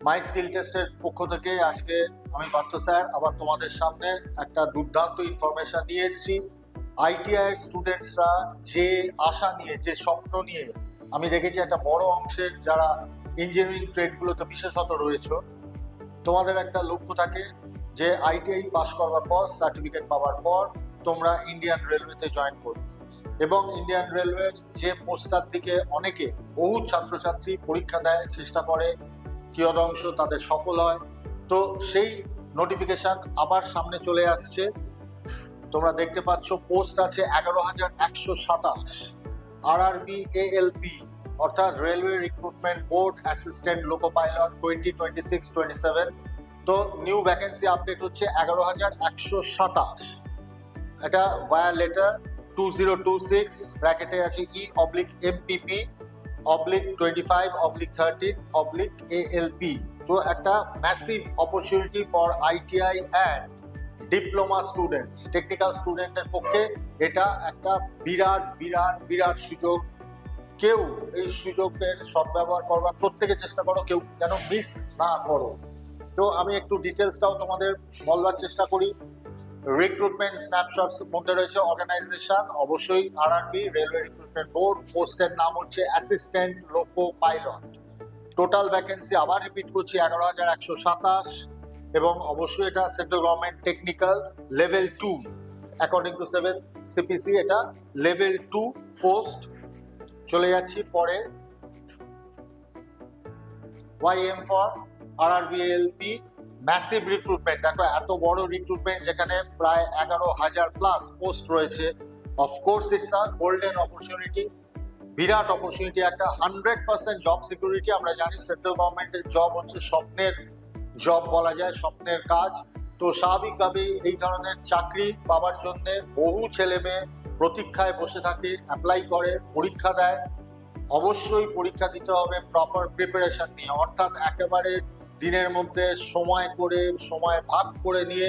মাই skill টেস্টের পক্ষ থেকে আজকে আমি পার্থ স্যার আবার তোমাদের সামনে একটা দুর্দান্ত ইনফরমেশন নিয়ে এসেছি। আইটিআই স্টুডেন্টসরা যে আশা নিয়ে, যে স্বপ্ন নিয়ে, আমি দেখেছি একটা বড় অংশের যারা ইঞ্জিনিয়ারিং ট্রেডগুলোতে বিশেষত রয়েছে, তোমাদের একটা লক্ষ্য থাকে যে আইটিআই পাস করবার পর, সার্টিফিকেট পাওয়ার পর তোমরা ইন্ডিয়ান রেলওয়েতে জয়েন করবে। এবং ইন্ডিয়ান রেলওয়ের যে পোস্টার দিকে অনেকে, বহু ছাত্রছাত্রী পরীক্ষা দেয়, চেষ্টা করে, কিয়দংশ তাদের সফল হয়। তো সেই নোটিফিকেশন আবার সামনে চলে আসছে। তোমরা দেখতে পাচ্ছ পোস্ট আছে 11,127, RRB ALP অর্থাৎ railway recruitment board assistant loco pilot 2026-27। তো নিউ ভ্যাকেন্সি আপডেট হচ্ছে 11,127। এটা ভায়া লেটার 2026 ব্র্যাকেটে আছে E/MPP/25/13/ALP। তো একটা massive opportunity for ITI and diploma students, technical স্টুডেন্টের পক্ষে এটা একটা বিরাট বিরাট বিরাট সুযোগ। কেউ এই সুযোগের সদ্ব্যবহার করবার প্রত্যেকে চেষ্টা করো, কেউ যেন মিস না করো। তো আমি একটু ডিটেলসটাও তোমাদের বলবার চেষ্টা করি। রিক্রুটমেন্ট স্ন্যাপশটস মধ্যে রয়েছে অর্গানাইজেশন, অবশ্যই আরআরবি রেলওয়ে রিক্রুটমেন্ট বোর্ড। পোস্টের নাম হচ্ছে assistant loco pilot. Total vacancy আবার রিপিট করছি 11,127, এবং অবশ্যই এটা central government technical level 2 according to 7 CPC, এটা লেভেল 2 পোস্ট। চলে যাচ্ছি পরে। YM for RRB ALP massive recruitment. দেখো এত বড় রিক্রুটমেন্ট যেখানে প্রায় 11,000 প্লাস পোস্ট রয়েছে। Of course it's a golden opportunity, Virat opportunity, একটা 100% জব সিকিউরিটি। আমরা জানি সেন্ট্রাল গভর্নমেন্টের জব হচ্ছে স্বপ্নের জব বলা যায়, স্বপ্নের কাজ। তো স্বাভাবিকভাবেই এই ধরনের চাকরি পাওয়ার জন্য বহু ছেলে মেয়ে প্রতীক্ষায় বসে থাকে, অ্যাপ্লাই করে, পরীক্ষা দেয়। অবশ্যই পরীক্ষা দিতে হবে প্রপার প্রিপারেশন নিয়ে, অর্থাৎ একেবারে দিনের মধ্যে সময় করে, সময় ভাগ করে নিয়ে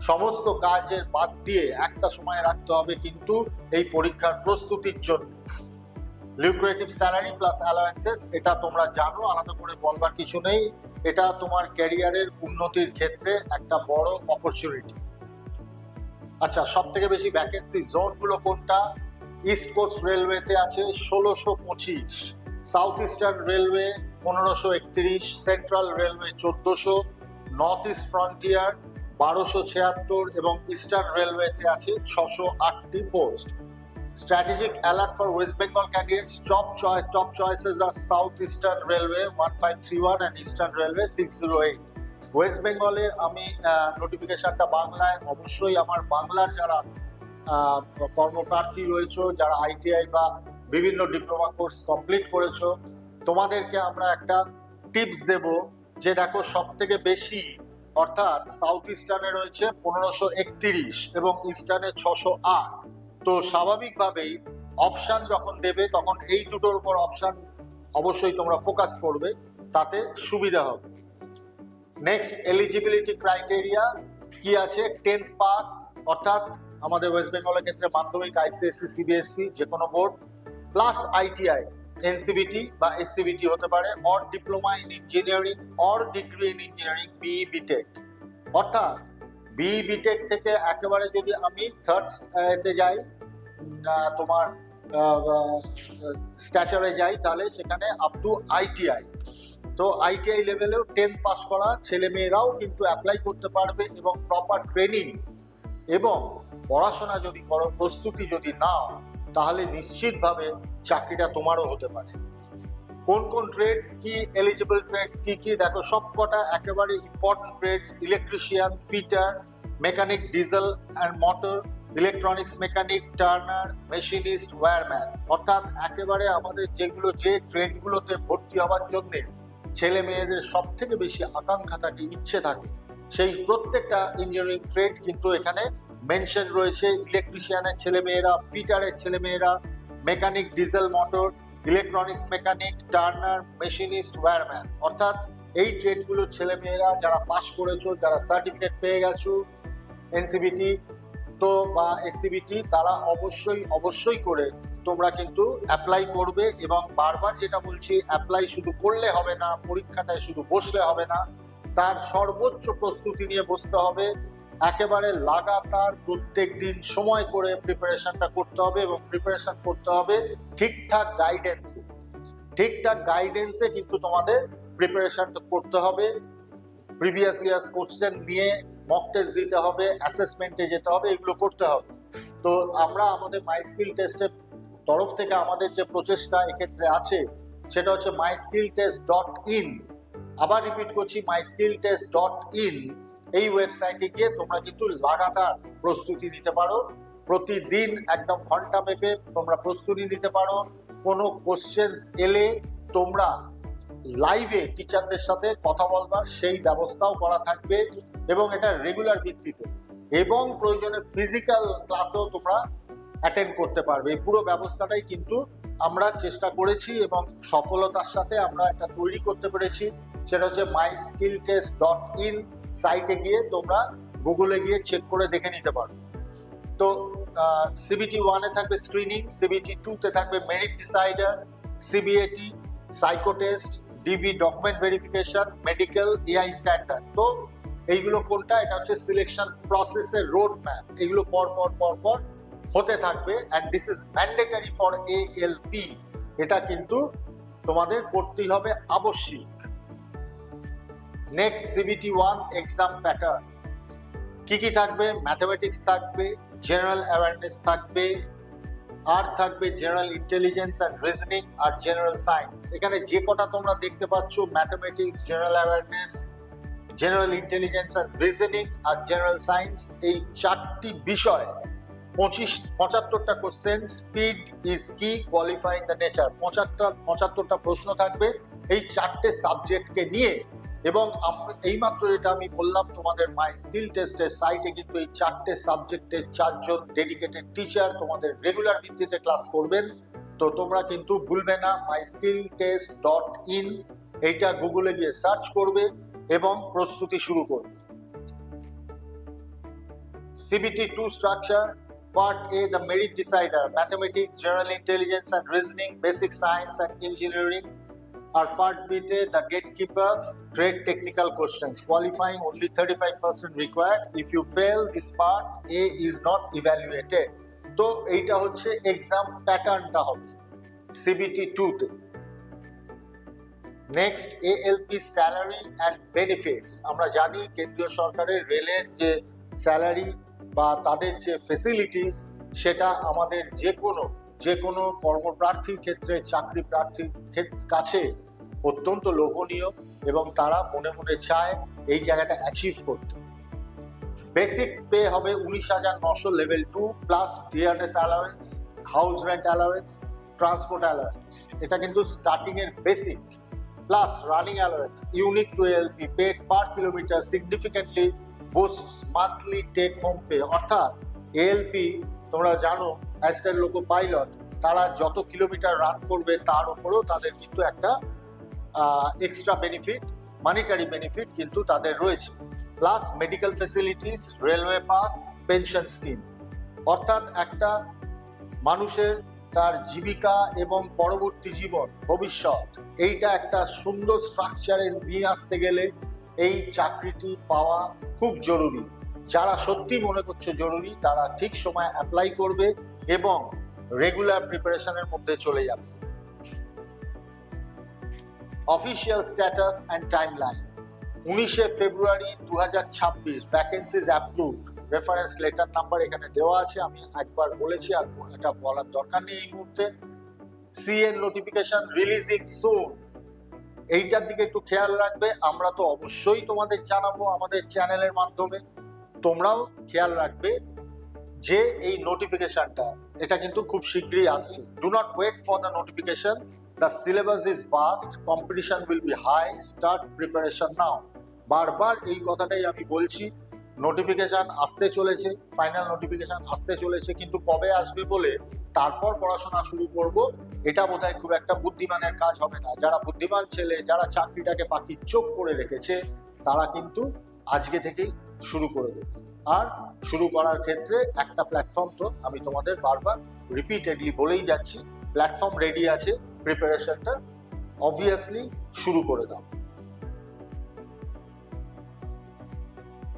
সমস্ত কাজের বাদ দিয়ে একটা সময় রাখতে হবে কিন্তু এই পরীক্ষার প্রস্তুতির জন্য। লিউক্রেটিভ স্যালারি প্লাস অ্যালাওয়েন্সেস, এটা তোমরা জানো, আলাদা করে বলবার কিছু নেই। এটা তোমার ক্যারিয়ারের উন্নতির ক্ষেত্রে একটা বড় অপরচুনিটি। আচ্ছা, সব থেকে বেশি ভ্যাকেন্সি জোনগুলো কোনটা? ইস্ট কোস্ট রেলওয়েতে আছে 1,625, south eastern railway 1,531, central railway 1,400, north east frontier 1,276 এবং ইস্টার্ন রেলওয়েতে আছে 608টি post. Strategic alert for West Bengal candidates. Top choices are South Eastern Railway 1531 and Eastern Railway 608. West বেঙ্গলের আমি নোটিফিকেশনটা বাংলায়, অবশ্যই আমার বাংলার যারা কর্মপ্রার্থী রয়েছে, যারা আইটিআই বা বিভিন্ন ডিপ্লোমা কোর্স কমপ্লিট করেছো, তোমাদেরকে আমরা একটা টিপস দেব যে দেখো সব থেকে বেশি, অর্থাৎ সাউথ ইস্টার্নে রয়েছে 1,531 এবং ইস্টার্নে 608। তো স্বাভাবিকভাবেই অপশন যখন দেবে তখন এই দুটোর উপর অপশন অবশ্যই তোমরা ফোকাস করবে, তাতে সুবিধা হবে। নেক্সট, এলিজিবিলিটি ক্রাইটেরিয়া কি আছে? 10th পাস, অর্থাৎ আমাদের ওয়েস্ট বেঙ্গলের ক্ষেত্রে মাধ্যমিক, আইসিএসসি, সিবিএসসি যে কোনো বোর্ড, প্লাস আইটিআই, এনসিবিটি বা এসসিবিটি হতে পারে, or diploma in engineering or degree in engineering, BE BTech. অর্থাৎ বিই বিটেক থেকে একেবারে যদি আমি থার্ড এতে যাই, তোমার স্ট্যাচারে যাই, তাহলে সেখানে আপ টু আইটিআই। তো আইটিআই লেভেলেও 10 পাস করা ছেলে মেয়েরাও কিন্তু অ্যাপ্লাই করতে পারবে, এবং প্রপার ট্রেনিং এবং পড়াশোনা যদি করো, প্রস্তুতি যদি নাও, তাহলে নিশ্চিতভাবে চাকরিটা তোমারও হতে পারে। কোন কোন ট্রেড কি, এলিজিবল ট্রেডস কি কি? দেখো সব কটা একেবারে important trades: electrician, fitter, mechanic, diesel and motor, electronics mechanic, turner, machinist, wireman. অর্থাৎ একেবারে আমাদের যেগুলো, যে ট্রেডগুলোতে ভর্তি হওয়ার জন্য ছেলে মেয়েদের সব থেকে বেশি আকাঙ্ক্ষা থাকে, ইচ্ছে থাকে, সেই প্রত্যেকটা ইঞ্জিনিয়ারিং ট্রেড কিন্তু এখানে মেনশন রয়েছে। ইলেকট্রিশিয়ানের ছেলে মেয়েরা, ফিটারের ছেলে মেয়েরা, mechanic, diesel motor, electronics mechanic, turner, machinist, wireman. অর্থাৎ এই ট্রেডগুলো ছেলে মেয়েরা যারা পাস করেছো, যারা সার্টিফিকেট পেয়ে গেছো এনসিবিটি তো বা এসসিবিটি, তারা অবশ্যই করে তোমরা কিন্তু অ্যাপ্লাই করবে। এবং বারবার যেটা বলছি, অ্যাপ্লাই শুধু করলে হবে না, পরীক্ষাটায় শুধু বসলে হবে না, তার সর্বোচ্চ প্রস্তুতি নিয়ে বসতে হবে। একেবারে লাগাতার প্রত্যেক দিন সময় করে প্রিপারেশনটা করতে হবে, এবং প্রিপারেশন করতে হবে ঠিকঠাক গাইডেন্সে কিন্তু তোমাদের প্রিপারেশনটা করতে হবে। প্রিভিয়াস ইয়ার্স কোশ্চেন নিয়ে মক টেস্ট দিতে হবে, অ্যাসেসমেন্টে যেতে হবে, এগুলো করতে হবে। তো আমরা আমাদের মাই স্কিল টেস্টের তরফ থেকে আমাদের যে প্রচেষ্টা এক্ষেত্রে আছে সেটা হচ্ছে myskilltest.in। আবার রিপিট করছি, myskilltest.in। এই ওয়েবসাইটে গিয়ে তোমরা কিন্তু লাগাতার প্রস্তুতি নিতে পারো, প্রতিদিন একদম ঘন্টা মেপে তোমরা প্রস্তুতি নিতে পারো। কোনো কোশ্চেন্স এলে তোমরা লাইভে টিচারদের সাথে কথা বলবার সেই ব্যবস্থাও করা থাকবে, এবং এটা রেগুলার ভিত্তিতে, এবং প্রয়োজনে ফিজিক্যাল ক্লাসেও তোমরা অ্যাটেন্ড করতে পারবে। এই পুরো ব্যবস্থাটাই কিন্তু আমরা চেষ্টা করেছি এবং সফলতার সাথে আমরা এটা তৈরি করতে পেরেছি। সেটা হচ্ছে myskilltest.in। সাইটে গিয়ে তোমরা গুগলে গিয়ে চেক করে দেখে নিতে পারো। তো CBT 1 এ থাকবে স্ক্রিনিং, CBT 2 তে থাকবে merit decider, CBAT, psycho test, DV document verification, medical, AI standard. তো এইগুলো কোনটা? এটা হচ্ছে সিলেকশন প্রসেসের রোড ম্যাপ। এগুলো পর পর হতে থাকবে, and this is mandatory for ALP। এটা কিন্তু তোমাদের করতেই হবে, আবশ্যিক। নেক্সট, CBT 1 এক্সাম প্যাটার্ন কি থাকবে? ম্যাথমেটিক্স থাকবে, জেনারেল অ্যাওয়ারনেস থাকবে, আর থাকবে জেনারেল ইন্টেলিজেন্স অ্যান্ড রিজনিং, আর জেনারেল সায়েন্স। এখানে যে কটা তোমরা দেখতে পাচ্ছ, mathematics, general awareness, general intelligence and reasoning আর জেনারেল সায়েন্স, এই চারটি বিষয় 75টা কোশ্চেন। স্পিড ইজ কি, কোয়ালিফাইং দ্য নেচার, 75টা প্রশ্ন থাকবে এই চারটে সাবজেক্টকে নিয়ে। এবং এইমাত্র যেটা আমি বললাম, তোমাদের মাই স্কিল টেস্টের সাইটে কিন্তু এই চারটে সাবজেক্টের 4 জন ডেডিকেটেড টিচার তোমাদের রেগুলার ভিত্তিতে ক্লাস করবেন। তো তোমরা কিন্তু ভুলবে না, myskilltest.in এইটা গুগলে গিয়ে সার্চ করবে এবং প্রস্তুতি শুরু করবে। CBT 2 structure, part A, the merit decider, mathematics, general intelligence and reasoning, basic science and engineering. Our part B, the gatekeeper, trade technical questions, qualifying only 35% required. If you fail this part, A is not evaluated. তো এইটা হচ্ছে exam প্যাটার্নটা হবে CBT 2 তে। Next, ALP salary and benefits. আমরা জানি কেন্দ্রীয় সরকারের রেলের যে স্যালারি বা তাদের যে ফেসিলিটিস, সেটা আমাদের যে কোনো কর্মপ্রার্থীর ক্ষেত্রে, চাকরি প্রার্থীর কাছে অত্যন্ত লোভনীয়, এবং তারা মনে মনে চায় এই জায়গাটা অ্যাচিভ করতে। বেসিক পে হবে 19,900 level 2, plus DRS allowance, house rent allowance, transport allowance. এটা কিন্তু স্টার্টিং এর basic, plus running allowance unique to ALP, paid per kilometre significantly boosts monthly take home pay. অর্থাৎ ALP তোমরা জানো, অ্যাজ এ লোকো পাইলট, তারা যত kilometre run করবে তার উপরেও তাদের কিন্তু একটা এক্সট্রা বেনিফিট, মানিটারি বেনিফিট কিন্তু তাদের রয়েছে। Plus medical facilities, railway pass, pension scheme. অর্থাৎ একটা মানুষের তার জীবিকা এবং পরবর্তী জীবন, ভবিষ্যৎ, এইটা একটা সুন্দর স্ট্রাকচারে নিয়ে আসতে গেলে এই চাকরিটি পাওয়া খুব জরুরি। যারা সত্যি মনে করছে জরুরি, তারা ঠিক সময় অ্যাপ্লাই করবে এবং রেগুলার প্রিপারেশনের মধ্যে চলে যাবে। অফিসিয়াল স্ট্যাটাস অ্যান্ড টাইমলাইন, 19শে February 2026, vacancies approved. Reference letter number এখানে দেওয়া আছে, আমি একবার বলেছি, আর এটা বলার দরকার নেই এই মুহূর্তে। CN নোটিফিকেশন রিলিজিং সুন, এইটার দিকে একটু খেয়াল রাখবে। আমরা তো অবশ্যই তোমাদের জানাবো আমাদের চ্যানেলের মাধ্যমে, তোমরাও খেয়াল রাখবে যে এই নোটিফিকেশনটা, এটা কিন্তু খুব শীঘ্রই আসছে। Do not wait for the notification, the syllabus is vast, competition will be high, start preparation now. বারবার এই কথাটাই আমি বলছি। নোটিফিকেশন আসতে চলেছে, ফাইনাল নোটিফিকেশন আসতে চলেছে, কিন্তু কবে আসবে বলে তারপর পড়াশোনা শুরু করব, এটা বোধহয় খুব একটা বুদ্ধিমানের কাজ হবে না। যারা বুদ্ধিমান ছেলে, যারা চাকরিটাকে পাখির চোখ করে রেখেছে, তারা কিন্তু আজকে থেকেই শুরু করে দেবে। আর শুরু করার ক্ষেত্রে একটা প্ল্যাটফর্ম তো আমি তোমাদের বারবার রিপিটেডলি বলেই যাচ্ছি, প্ল্যাটফর্ম রেডি আছে, প্রিপারেশনটা অবভিয়াসলি শুরু করে দাও।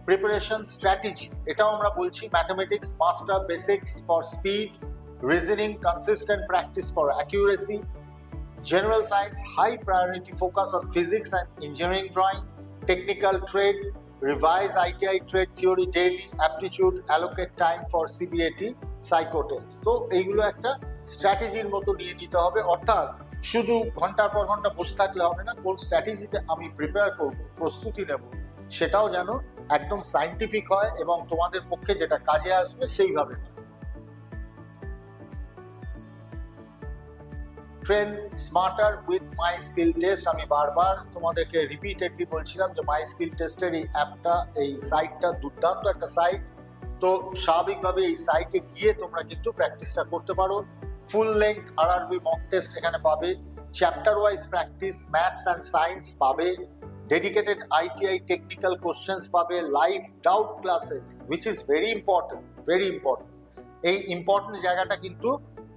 প্রিপারেশন স্ট্র্যাটেজি, এটাও আমরা বলছি mathematics master basics for speed, reasoning consistent practice for accuracy, general science high priority focus on physics and engineering drawing, technical trade revise ITI trade theory daily, aptitude allocate time for CBAT psycho test। তো এইগুলো একটা স্ট্র্যাটেজির মতো নিয়ে নিতে হবে, অর্থাৎ শুধু ঘন্টার পর ঘন্টা বসে থাকলে হবে না, কোন স্ট্র্যাটেজিতে আমি প্রিপেয়ার করব, প্রস্তুতি নেব, সেটাও যেন একদম সায়েন্টিফিক হয় এবং তোমাদের পক্ষে যেটা কাজে আসবে সেইভাবে। Train smarter with my skill test, আমি বারবার তোমাদেরকে রিপিটেডলি বলছিলাম যে মাই স্কিল টেস্টের এই অ্যাপটা, এই সাইটটা দুর্দান্ত একটা সাইট। তো স্বাভাবিকভাবে এই সাইটে গিয়ে তোমরা কিন্তু প্র্যাকটিসটা করতে পারো। Full length RRB mock test এখানে পাবে, chapter wise practice maths and science পাবে, ডেডিকেটেড আইটিআই টেকনিক্যাল কোশ্চেন্স পাবে, live doubt classes which is very important, very important. এই ইম্পর্টেন্ট জায়গাটা কিন্তু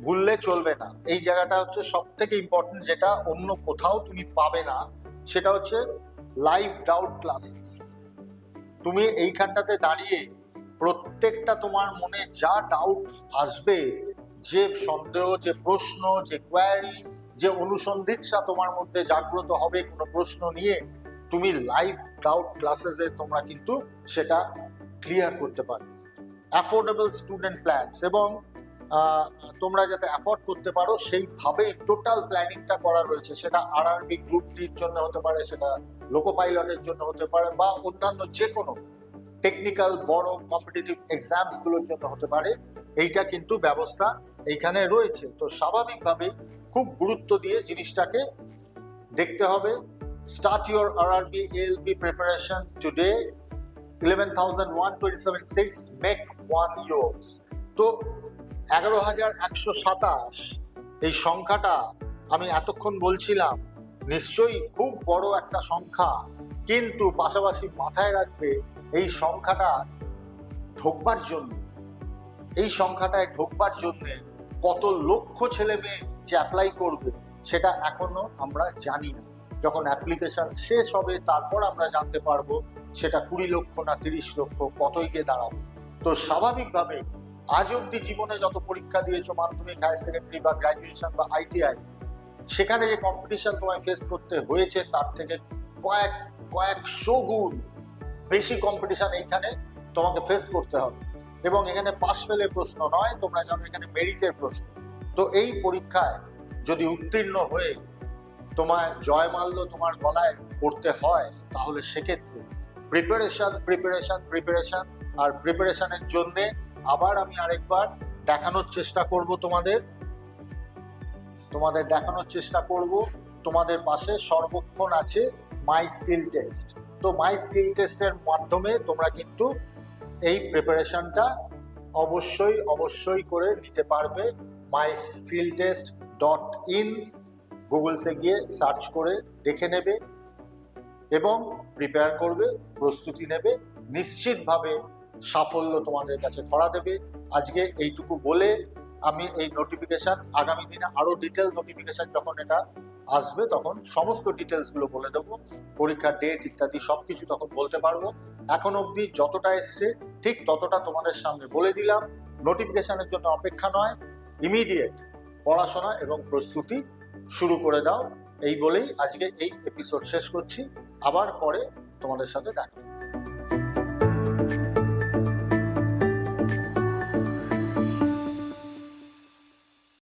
ভুললে চলবে না। এই জায়গাটা হচ্ছে সব থেকে ইম্পর্টেন্ট, যেটা অন্য কোথাও তুমি পাবে না, সেটা হচ্ছে লাইভ ডাউট ক্লাসেস। তুমি এইখানটাতে দাঁড়িয়ে প্রত্যেকটা তোমার মনে যা ডাউট আসবে, যে সন্দেহ, যে প্রশ্ন, যে কোয়ারি, যে অনুসন্ধিৎসা তোমার মধ্যে জাগ্রত হবে কোনো প্রশ্ন নিয়ে, তুমি লাইভ ডাউট ক্লাসেসে তোমরা কিন্তু সেটা ক্লিয়ার করতে পারবে। অ্যাফোর্ডেবল স্টুডেন্ট প্ল্যানস, এবং তোমরা যাতে অ্যাফোর্ড করতে পারো সেইভাবে টোটাল প্ল্যানিংটা করা রয়েছে। সেটা আরআরবি গ্রুপ ডির জন্য হতে পারে, সেটা লোকো পাইলটের জন্য হতে পারে, বা অন্যান্য যে কোনো টেকনিক্যাল বড় কম্পিটিটিভ এক্সামস গুলোর জন্য হতে পারে। এইটা কিন্তু ব্যবস্থা এইখানে রয়েছে। তো স্বাভাবিকভাবে খুব গুরুত্ব দিয়ে জিনিসটাকে দেখতে হবে। Start your RRB ALP preparation today, 11,127 seats, make one yours। তো 11,127 এই সংখ্যাটা আমি এতক্ষণ বলছিলাম, নিশ্চয়ই খুব বড় একটা সংখ্যা, কিন্তু পাশাপাশি মাথায় রাখবে এই সংখ্যাটা ঢোকবার জন্য, এই সংখ্যাটায় ঢোকবার জন্য কত লক্ষ ছেলে মেয়ে যে অ্যাপ্লাই করবে সেটা এখনো আমরা জানি না। যখন অ্যাপ্লিকেশন শেষ হবে তারপর আমরা জানতে পারবো সেটা 20 লক্ষ না 30 লক্ষ কতই গিয়ে দাঁড়াবে। তো স্বাভাবিকভাবে আজ অব্দি জীবনে যত পরীক্ষা দিয়েছো, মাধ্যমিক, হায়ার সেকেন্ডারি বা গ্র্যাজুয়েশন বা আইটিআই, সেখানে যে কম্পিটিশন তোমায় ফেস করতে হয়েছে তার থেকে কয়েকশো গুণ বেশি কম্পিটিশন এইখানে তোমাকে ফেস করতে হবে। এবং এখানে পাস ফেলের প্রশ্ন নয়, তোমরা জানো এখানে মেরিটের প্রশ্ন। তো এই পরীক্ষায় যদি উত্তীর্ণ হয়ে তোমায় জয়মাল্য তোমার গলায় পড়তে হয়, তাহলে সেক্ষেত্রে প্রিপারেশন প্রিপারেশন প্রিপারেশন। আর প্রিপারেশনের জন্যে আবার আমি আরেকবার দেখানোর চেষ্টা করব, তোমাদের দেখানোর চেষ্টা করব তোমাদের পাশে সর্বক্ষণ আছে মাই স্কিল টেস্ট। তো মাই স্কিল টেস্টের মাধ্যমে তোমরা কিন্তু এই প্রিপারেশনটা অবশ্যই করে নিতে পারবে। myskilltest.in গুগলসে গিয়ে সার্চ করে দেখে নেবে এবং প্রিপেয়ার করবে, প্রস্তুতি নেবে, নিশ্চিতভাবে সাফল্য তোমাদের কাছে ধরা দেবে। আজকে এইটুকু বলে আমি এই নোটিফিকেশন, আগামী দিনে আরো ডিটেলস নোটিফিকেশন যখন এটা আসবে তখন সমস্ত ডিটেলসগুলো বলে দেবো, পরীক্ষার ডেট ইত্যাদি সবকিছু তখন বলতে পারবো। এখন অবধি যতটা এসছে ঠিক ততটা তোমাদের সামনে বলে দিলাম। নোটিফিকেশনের জন্য অপেক্ষা নয়, ইমিডিয়েট পড়াশোনা এবং প্রস্তুতি শুরু করে দাও। এই বলেই আজকে এই এপিসোড শেষ করছি। আবার পরে তোমাদের সাথে দেখা।